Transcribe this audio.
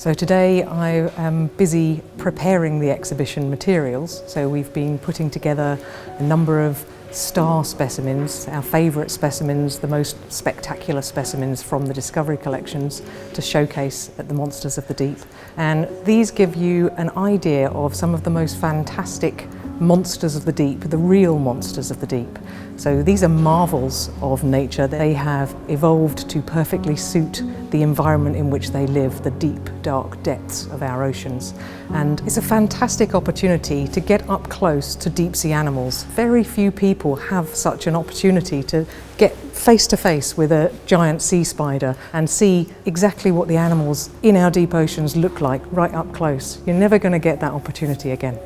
So today I am busy preparing the exhibition materials. So we've been putting together a number of star specimens, our favourite specimens, the most spectacular specimens from the Discovery collections to showcase at the Monsters of the Deep. And these give you an idea of some of the most fantastic monsters of the deep, the real monsters of the deep. So these are marvels of nature. They have evolved to perfectly suit the environment in which they live, the deep, dark depths of our oceans. And it's a fantastic opportunity to get up close to deep sea animals. Very few people have such an opportunity to get face to face with a giant sea spider and see exactly what the animals in our deep oceans look like right up close. You're never going to get that opportunity again.